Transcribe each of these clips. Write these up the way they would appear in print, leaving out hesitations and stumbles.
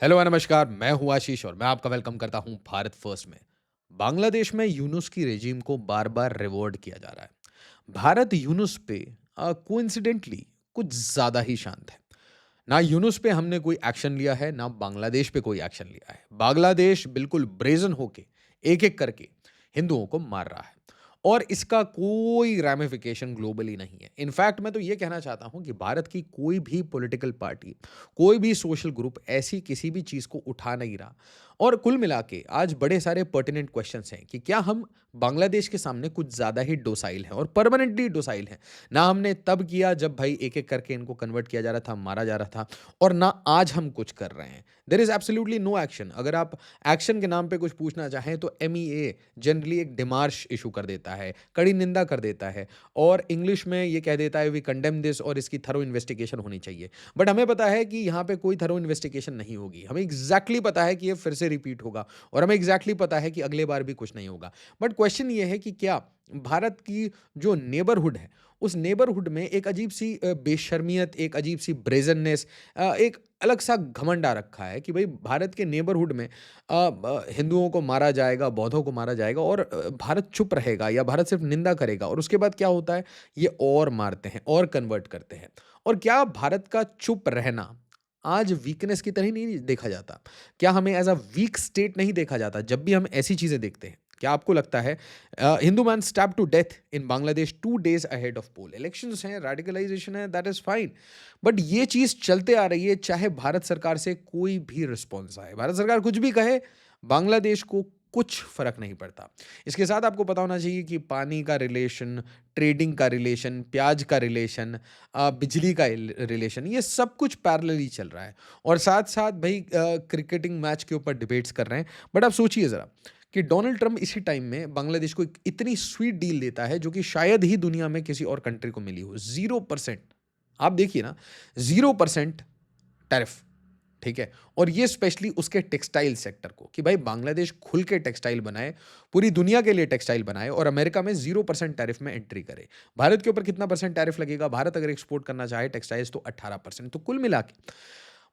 Hello नमस्कार, मैं हूँ आशीष और मैं आपका वेलकम करता हूँ भारत फर्स्ट में। बांग्लादेश में यूनुस की रेजिम को बार-बार रिवॉर्ड किया जा रहा है। भारत यूनुस पे कोइंसिडेंटली कुछ ज़्यादा ही शांत है। ना यूनुस पे हमने कोई एक्शन लिया है, ना बांग्लादेश पे कोई एक्शन लिया है। बांग्लादेश बिल्कुल ब्रेज़न होके एक-एक करके हिंदुओं को मार रहा है और इसका कोई रैमिफिकेशन ग्लोबली नहीं है। इनफैक्ट मैं तो ये कहना चाहता हूँ कि भारत की कोई भी पॉलिटिकल पार्टी, कोई भी सोशल ग्रुप ऐसी किसी भी चीज़ को उठा नहीं रहा और कुल मिला के आज बड़े सारे पर्टिनेंट क्वेश्चंस हैं कि क्या हम बांग्लादेश के सामने कुछ ज़्यादा ही डोसाइल हैं और परमानेंटली डोसाइल हैं। ना हमने तब किया जब भाई एक-एक करके इनको कन्वर्ट किया जा रहा था, मारा जा रहा था और ना आज हम कुछ कर रहे हैं। There is absolutely no action. अगर आप एक्शन के नाम पे कुछ पूछना चाहें तो एमईए जनरली एक डिमार्श इश्यू कर देता है, कड़ी निंदा कर देता है और इंग्लिश में ये कह देता है वी कंडेम दिस और इसकी थरो इन्वेस्टिगेशन होनी चाहिए। बट हमें पता है कि यहाँ पे कोई थरो इन्वेस्टिगेशन नहीं होगी। हमें एग्ज़ैक्टली पता है कि ये फिर से रिपीट होगा और हमें एग्ज़ैक्टली पता है कि अगले बार भी कुछ नहीं होगा। बट क्वेश्चन ये है कि क्या भारत की जो नेबरहुड है, उस नेबरहुड में एक अजीब-सी बेशर्मियत, एक अजीब-सी ब्रेज़ननेस एक अलग-सा घमंड आ रखा है कि भई भारत के नेबरहुड में हिंदुओं को मारा जाएगा, बौद्धों को मारा जाएगा और भारत चुप रहेगा या भारत सिर्फ़ निंदा करेगा और उसके बाद क्या होता है, ये और मारते हैं और कन्वर्ट करते हैं। और क्या भारत का चुप रहना आज वीकनेस की तरह नहीं देखा जाता? क्या हमें एज़ अ वीक स्टेट नहीं देखा जाता जब भी हम ऐसी चीज़ें देखते हैं? क्या आपको लगता है Hindu man stabbed to death in Bangladesh 2 days ahead of poll elections हैं, रेडिकलाइज़ेशन है, दैट इज़ फाइन। बट ये चीज़ चलते आ रही है चाहे भारत सरकार से कोई भी रिस्पॉन्स आए। भारत सरकार कुछ भी कहे, बांग्लादेश को कुछ फ़र्क नहीं पड़ता। इसके साथ आपको पता होना चाहिए कि पानी का रिलेशन, ट्रेडिंग का रिलेशन, प्याज का रिलेशन बिजली का रिलेशन ये सब कुछ पैरेलली चल रहा है और साथ-साथ भई क्रिकेटिंग मैच के ऊपर डिबेट्स कर रहे हैं। बट आप सोचिए ज़रा कि डोनाल्ड ट्रम्प इसी टाइम में बांग्लादेश को एक इतनी स्वीट डील देता है जो कि शायद ही दुनिया में किसी और कंट्री को मिली हो। 0% आप देखिए ना 0% टैरिफ, ठीक है? और ये स्पेशली उसके टेक्सटाइल सेक्टर को कि भाई बांग्लादेश खुल के टेक्सटाइल बनाए, पूरी दुनिया के लिए टेक्सटाइल बनाए और अमेरिका में 0% टैरिफ में एंट्री करे। भारत के ऊपर कितना परसेंट टैरिफ लगेगा? भारत अगर एक्सपोर्ट करना चाहे टेक्सटाइल्स तो 18%। तो कुल मिला के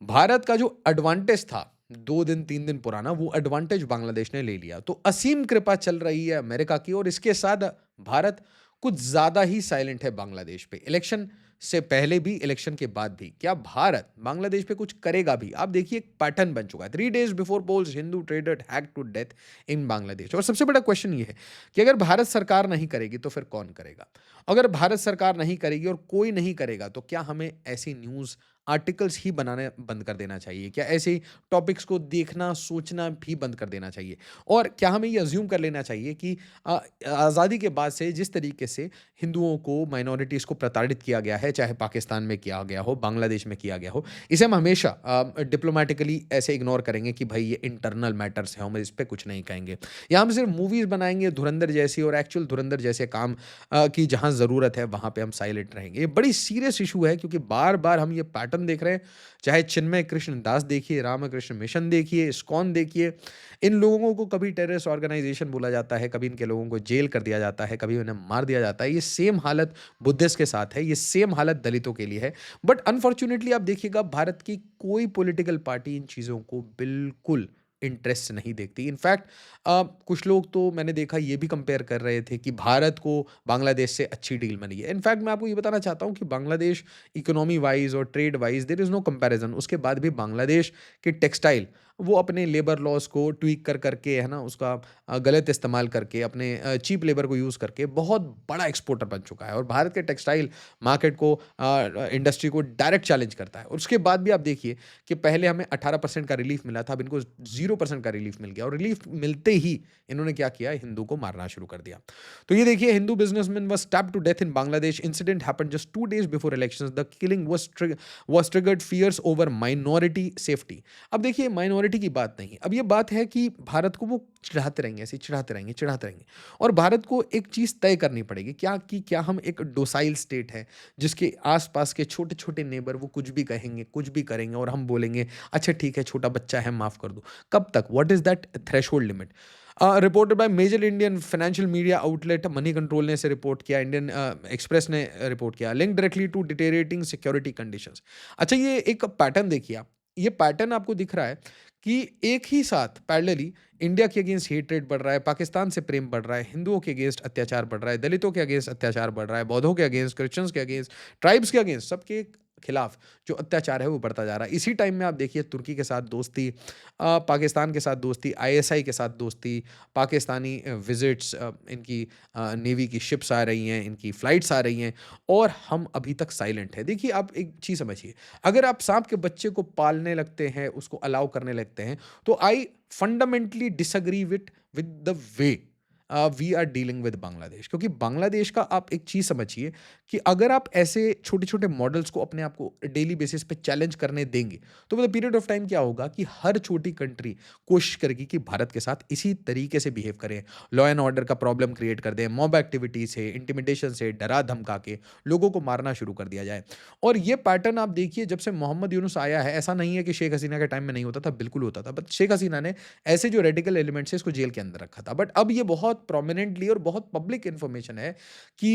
भारत का जो एडवांटेज था 2 दिन 3 दिन पुराना वो एडवांटेज बांग्लादेश ने ले लिया। तो असीम कृपा चल रही है अमेरिका की और इसके साथ भारत कुछ ज़्यादा ही साइलेंट है बांग्लादेश पे। इलेक्शन से पहले भी, इलेक्शन के बाद भी। क्या भारत बांग्लादेश पे कुछ करेगा भी? आप देखिए एक पैटर्न बन चुका है। 3 days before polls Hindu trader hacked to death in Bangladesh और सबसे बड़ा क्वेश्चन ये है कि अगर भारत सरकार नहीं करेगी तो फिर कौन करेगा? अगर भारत सरकार नहीं करेगी और कोई नहीं करेगा तो क्या हमें ऐसी न्यूज़ आर्टिकल्स ही बनाने बंद कर देना चाहिए? क्या ऐसे टॉपिक्स को देखना, सोचना भी बंद कर देना चाहिए? और क्या हमें ये अज़्यूम कर लेना चाहिए कि आज़ादी के बाद से जिस तरीके से हिंदुओं को, माइनॉरिटीज़ को प्रताड़ित किया गया है, चाहे पाकिस्तान में किया गया हो, बांग्लादेश में किया गया हो, इसे हम हमेशा डिप्लोमैटिकली ऐसे इग्नोर करेंगे कि भई ये इंटरनल मैटर्स हैं, हम इस पे कुछ नहीं कहेंगे। या हम सिर्फ़ मूवीज़ बनाएँगे धुरंधर जैसी और एक्चुअल धुरंधर जैसे काम की जहाँ ज़रूरत है, वहाँ पे हम साइलेंट रहेंगे। ये बड़ी सीरियस इश्यू है क्योंकि बार-बार हम ये पैटर्न देख रहे हैं, चाहे चिन्मय कृष्ण दास देखिए, रामकृष्ण मिशन देखिए, इस्कॉन देखिए, इन लोगों को कभी टेररिस्ट ऑर्गेनाइज़ेशन बोला जाता है, कभी इनके लोगों को जेल कर दिया जाता है, कभी उन्हें मार दिया जाता है। ये सेम हालत बुद्धिस्ट के साथ है, ये सेम हालत दलितों के लिए है। बट अनफॉर्च्यूनेटली आप देखिएगा भारत की कोई पॉलिटिकल पार्टी इन चीज़ों को बिल्कुल इंटरेस्ट नहीं देखती। इनफैक्ट कुछ लोग तो मैंने देखा ये भी कंपेयर कर रहे थे कि भारत को बांग्लादेश से अच्छी डील मिली है। इनफैक्ट मैं आपको ये बताना चाहता हूँ कि बांग्लादेश इकोनॉमी वाइज़ और trade wise there is no comparison. उसके बाद भी बांग्लादेश के टेक्सटाइल वो अपने लेबर लॉज़ को ट्वीक कर करके है ना उसका गलत इस्तेमाल करके अपने चीप लेबर को यूज़ करके बहुत बड़ा एक्सपोर्टर बन चुका है और भारत के टेक्सटाइल मार्केट को इंडस्ट्री को डायरेक्ट चैलेंज करता है। और उसके बाद भी आप देखिए कि पहले हमें 18% का रिलीफ मिला था, अब इनको 0% का रिलीफ मिल गया और रिलीफ मिलते ही इन्होंने क्या किया, हिंदू को मारना शुरू कर दिया। तो ये देखिए Hindu businessman was stabbed to death in Bangladesh incident happened just 2 days before elections the killing was triggered fears over minority safety. अब देखिए माइनॉरिटी की बात नहीं, अब ये बात है कि भारत को वो चिढ़ाते रहेंगे, ऐसे चिढ़ाते रहेंगे, चिढ़ाते रहेंगे और भारत को एक चीज़ तय करनी पड़ेगी क्या कि क्या हम एक डोसाइल स्टेट है जिसके आस-पास के छोटे-छोटे नेबर वो कुछ भी कहेंगे, कुछ भी करेंगे और हम बोलेंगे, "अच्छा ठीक है, छोटा बच्चा है, माफ़ कर दो।" कब तक? What is that threshold limit? Reported by major Indian financial media outlet Moneycontrol ने इसे रिपोर्ट किया, इंडियन एक्सप्रेस ने रिपोर्ट किया, linked directly to deteriorating security conditions. अच्छा ये एक पैटर्न देखिए आप, ये पैटर्न आपको दिख रहा है कि एक ही साथ पैरेलली इंडिया के अगेंस्ट हेट्रेड बढ़ रहा है, पाकिस्तान से प्रेम बढ़ रहा है, हिंदुओं के अगेंस्ट अत्याचार बढ़ रहा है, दलितों के अगेंस्ट अत्याचार बढ़ रहा है, बौद्धों के अगेंस्ट, क्रिश्चियंस के अगेंस्ट, ट्राइब्स के अगेंस्ट, सबके खिलाफ जो अत्याचार है वो बढ़ता जा रहा है। इसी टाइम में आप देखिए तुर्की के साथ दोस्ती, पाकिस्तान के साथ दोस्ती, आईएसआई के साथ दोस्ती, पाकिस्तानी विजिट्स, इनकी नेवी की शिप्स आ रही हैं, इनकी फ्लाइट्स आ रही हैं और हम अभी तक साइलेंट हैं। देखिए आप एक चीज़ समझिए, अगर आप सांप के बच्चे को पालने लगते हैं, उसको अलाउ करने लगते हैं, तो I fundamentally disagree with the way we are dealing with Bangladesh. क्योंकि बांग्लादेश का आप एक चीज़ समझिए कि अगर आप ऐसे छोटे-छोटे मॉडल्स को अपने आप को डेली बेसिस पे चैलेंज करने देंगे, तो with a period of time क्या होगा कि हर छोटी कंट्री कोशिश करेगी कि भारत के साथ इसी तरीके से बिहेव करें, लॉ एंड ऑर्डर का प्रॉब्लम क्रिएट कर दें, मॉब एक्टिविटी से, इंटिमिडेशन से, डरा-धमका के लोगों को मारना शुरू कर दिया जाए। और ये पैटर्न आप देखिए जब से मोहम्मद यूनुस आया है, ऐसा नहीं है कि शेख हसीना के टाइम में नहीं होता था, बिल्कुल होता था। बट शेख हसीना ने ऐसे जो रेडिकल एलिमेंट्स हैं इसको जेल के अंदर रखा था। बट अब ये बहुत प्रोमिनेंटली और बहुत पब्लिक इन्फॉर्मेशन है कि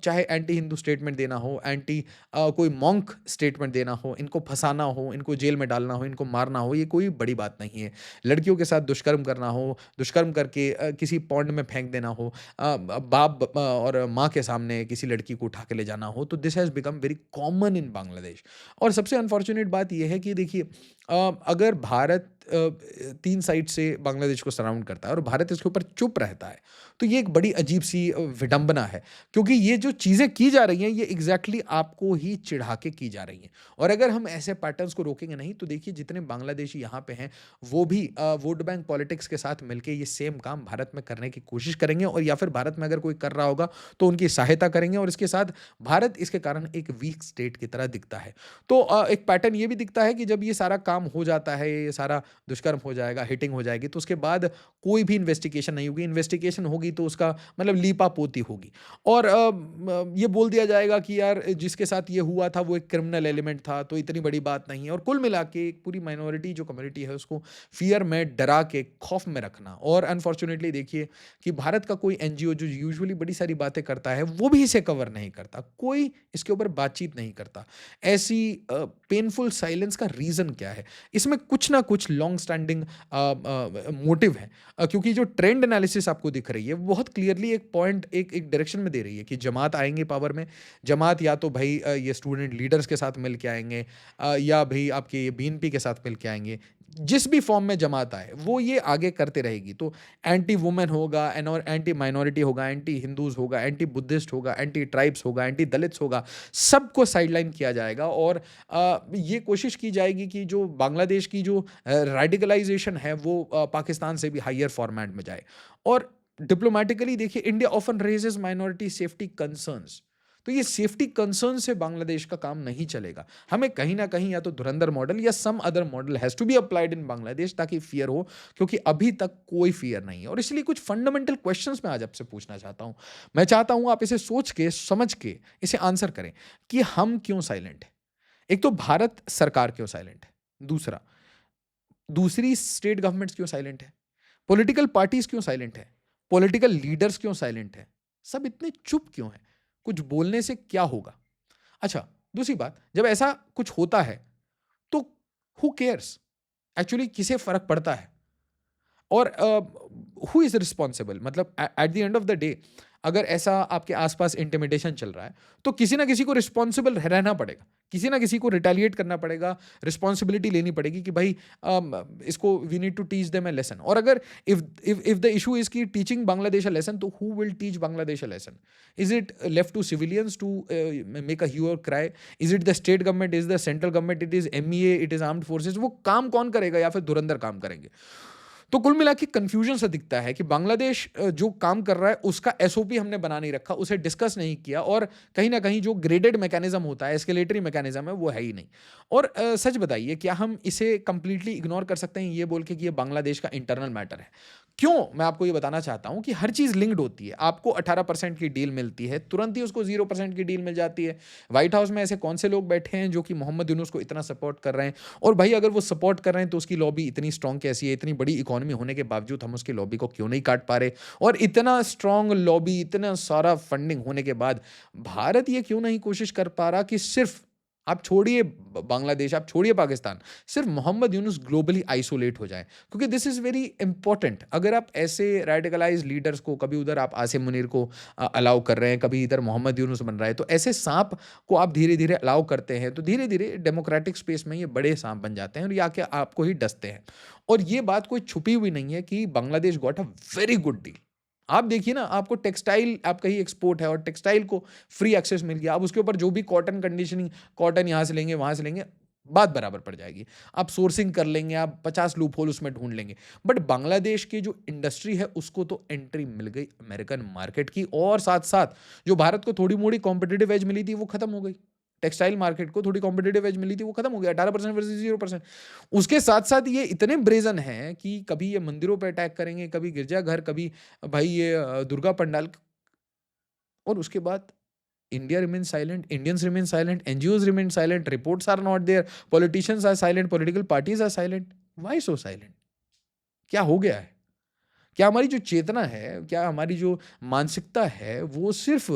चाहे एंटी हिंदू स्टेटमेंट देना हो, एंटी कोई मॉन्क स्टेटमेंट देना हो, इनको फंसाना हो, इनको जेल में डालना हो, इनको मारना हो, ये कोई बड़ी बात नहीं है। लड़कियों के साथ दुष्कर्म करना हो, दुष्कर्म करके किसी पॉन्ड में फेंक देना हो, बाप और माँ के सामने किसी लड़की को उठा के ले जाना हो, तो this has become very common in Bangladesh. और सबसे अनफॉर्चुनेट बात यह है कि देखिए अगर भारत 3 साइड से बांग्लादेश को सराउंड करता है और भारत इसके ऊपर चुप रहता है, तो ये एक बड़ी अजीब-सी विडंबना है। क्योंकि ये जो चीज़ें की जा रही हैं, ये एग्ज़ैक्टली आपको ही चिढ़ा के की जा रही हैं। और अगर हम ऐसे पैटर्न्स को रोकेंगे नहीं, तो देखिए जितने बांग्लादेशी यहाँ पे हैं, वो भी वोट बैंक पॉलिटिक्स के साथ मिलके ये सेम काम भारत में करने की कोशिश करेंगे और या फिर भारत में अगर कोई कर रहा होगा, तो उनकी सहायता करेंगे और इसके साथ भारत इसके कारण एक वीक स्टेट की तरह दिखता है। तो एक पैटर्न ये भी दिखता है कि जब ये सारा काम हो जाता है, ये सारा दुष्कर्म हो जाएगा, हिटिंग हो जाएगी, तो उसके बाद कोई भी इन्वेस्टिगेशन नहीं होगी। इन्वेस्टिगेशन होगी तो उसका मतलब लीपापोती होगी और ये बोल दिया जाएगा कि यार जिसके साथ ये हुआ था वो एक क्रिमिनल एलिमेंट था, तो इतनी बड़ी बात नहीं है। और कुल मिला के एक पूरी माइनॉरिटी जो कम्युनिटी है उसको फियर में, डरा के, खौफ में रखना। और अनफॉर्चुनेटली देखिए कि भारत का कोई एनजीओ जो यूजुअली बड़ी सारी बातें करता है, वो भी इसे कवर नहीं करता। कोई इसके ऊपर बातचीत नहीं करता। ऐसी पेनफुल साइलेंस का रीज़न क्या है? इसमें कुछ ना कुछ लॉन्ग स्टैंडिंग मोटिव है। क्योंकि जो ट्रेंड एनालिसिस आपको दिख रही है वो बहुत क्लियरली एक पॉइंट एक डायरेक्शन में दे रही है कि जमात आएंगे पावर में। जमात या तो भाई ये स्टूडेंट लीडर्स के साथ मिल के आएंगे, या भाई आपके ये बीएनपी के साथ मिल के आएंगे। जिस भी फॉर्म में जमात आए वो ये आगे करते रहेगी। तो एंटी वुमेन होगा, एंटी माइनॉरिटी होगा, एंटी हिंदूज होगा, एंटी बुद्धिस्ट होगा, एंटी ट्राइब्स होगा, एंटी दलित्स होगा, सबको साइडलाइन किया जाएगा। और ये कोशिश की जाएगी कि जो बांग्लादेश की जो रेडिकलाइजेशन है वो पाकिस्तान से भी हायर फॉर्मेट में जाए। और डिप्लोमेटिकली देखिए India often raises minority safety concerns. तो ये सेफ्टी कंसर्न से बांग्लादेश का काम नहीं चलेगा। हमें कहीं ना कहीं या तो धुरंधर मॉडल या some other model has to be applied in Bangladesh ताकि फियर हो, क्योंकि अभी तक कोई फियर नहीं है। और इसलिए कुछ फंडामेंटल क्वेश्चंस मैं आज आपसे पूछना चाहता हूं। मैं चाहता हूं आप इसे सोच के समझ के इसे आंसर करें कि हम क्यों साइलेंट हैं। एक तो भारत सरकार क्यों साइलेंट है, दूसरा दूसरी स्टेट गवर्नमेंट्स क्यों साइलेंट है, पॉलिटिकल पार्टीज क्यों साइलेंट है, पॉलिटिकल लीडर्स क्यों साइलेंट है, सब इतने चुप क्यों हैं, कुछ बोलने से क्या होगा। अच्छा, दूसरी बात, जब ऐसा कुछ होता है तो हु केयर्स, एक्चुअली किसे फर्क पड़ता है। और हु इज रिस्पॉन्सिबल, मतलब at the end of the day अगर ऐसा आपके आसपास इंटिमिडेशन चल रहा है तो किसी ना किसी को रिस्पॉन्सिबल रहना पड़ेगा, किसी ना किसी को रिटेलिएट करना पड़ेगा, रिस्पॉन्सिबिलिटी लेनी पड़ेगी कि भाई इसको we need to teach them a lesson. और अगर इफ द इशू इज की टीचिंग बांग्लादेश अ लेसन, तो who will teach Bangladesh a lesson? Is it left to civilians to make a hue or cry? Is it the state government, is the central government, it is MEA, it is armed forces? वो काम कौन करेगा, या फिर धुरंधर काम करेंगे? तो कुल मिला के कंफ्यूजन सा दिखता है कि बांग्लादेश जो काम कर रहा है उसका एसओपी हमने बना नहीं रखा, उसे डिस्कस नहीं किया, और कहीं ना कहीं जो ग्रेडेड मैकेनिज्म होता है, एस्केलेटरी मैकेनिज्म है, वो है ही नहीं। और सच बताइए, क्या हम इसे कंप्लीटली इग्नोर कर सकते हैं ये बोल के कि ये बांग्लादेश का इंटरनल मैटर है? क्यों? मैं आपको ये बताना चाहता हूं कि हर चीज लिंक्ड होती है। आपको 18% की डील मिलती है, तुरंत ही उसको 0% की डील मिल जाती है। व्हाइट हाउस में ऐसे कौन से लोग बैठे हैं जो कि मोहम्मद यूनुस को इतना सपोर्ट कर रहे हैं? और भाई अगर वो सपोर्ट कर रहे हैं तो उसकी लॉबी इतनी स्ट्रांग कैसी है? इतनी बड़ी इकोनॉमी होने के बावजूद हम उसकी लॉबी को क्यों नहीं काट पा रहे? और इतना स्ट्रांग लॉबी, इतना सारा फंडिंग होने के बाद भारत ये क्यों नहीं कोशिश कर पा रहा कि सिर्फ आप छोड़िए बांग्लादेश, आप छोड़िए पाकिस्तान, सिर्फ मोहम्मद यूनुस ग्लोबली आइसोलेट हो जाएं, क्योंकि दिस इज़ वेरी इंपॉर्टेंट। अगर आप ऐसे रेडिकलाइज लीडर्स को, कभी उधर आप आसिम मुनीर को अलाउ कर रहे हैं, कभी इधर मोहम्मद यूनुस बन रहा है, तो ऐसे सांप को आप धीरे धीरे अलाउ करते हैं, तो धीरे धीरे डेमोक्रेटिक स्पेस में ये बड़े सांप बन जाते हैं और ये आके आपको ही डसते हैं। और ये बात कोई छुपी हुई नहीं है कि Bangladesh got a very good deal. आप देखिए ना, आपको टेक्सटाइल आपका ही एक्सपोर्ट है और टेक्सटाइल को फ्री एक्सेस मिल गया। आप उसके ऊपर जो भी कॉटन कंडीशनिंग, कॉटन यहाँ से लेंगे वहाँ से लेंगे, बात बराबर पड़ जाएगी। आप सोर्सिंग कर लेंगे, आप 50 लूप होल उसमें ढूंढ लेंगे। बट बांग्लादेश की जो इंडस्ट्री है उसको तो एंट्री मिल गई अमेरिकन मार्केट की, और साथ साथ जो भारत को थोड़ी मोड़ी कॉम्पिटेटिव एज मिली थी वो खत्म हो गई। टेक्सटाइल मार्केट को थोड़ी कॉम्पिटेटिव एज मिली थी वो खत्म हो गया, 18% वर्सेस 0%। उसके साथ साथ ये इतने ब्रेजन हैं कि कभी ये मंदिरों पे अटैक करेंगे, कभी गिरजाघर, कभी भाई ये दुर्गा पंडाल। और उसके बाद India remain silent, Indians remain silent, NGOs remain silent, reports are not there, politicians are silent, political parties are silent. Why so silent? क्या हो गया है? क्या हमारी जो चेतना है, क्या हमारी जो मानसिकता है, वो सिर्फ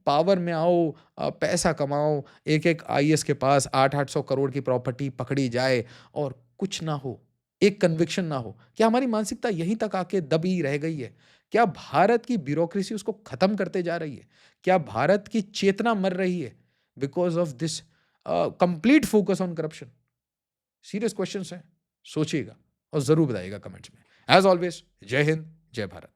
पावर में आओ, पैसा कमाओ, एक एक आईएएस के पास 800-800 करोड़ की प्रॉपर्टी पकड़ी जाए और कुछ ना हो, एक कन्विक्शन ना हो? क्या हमारी मानसिकता यहीं तक आके दबी रह गई है? क्या भारत की ब्यूरोक्रेसी उसको खत्म करते जा रही है? क्या भारत की चेतना मर रही है because of this complete focus on corruption? Serious questions हैं, सोचिएगा और जरूर बताइएगा कमेंट्स में। एज ऑलवेज, जय हिंद, जय भारत।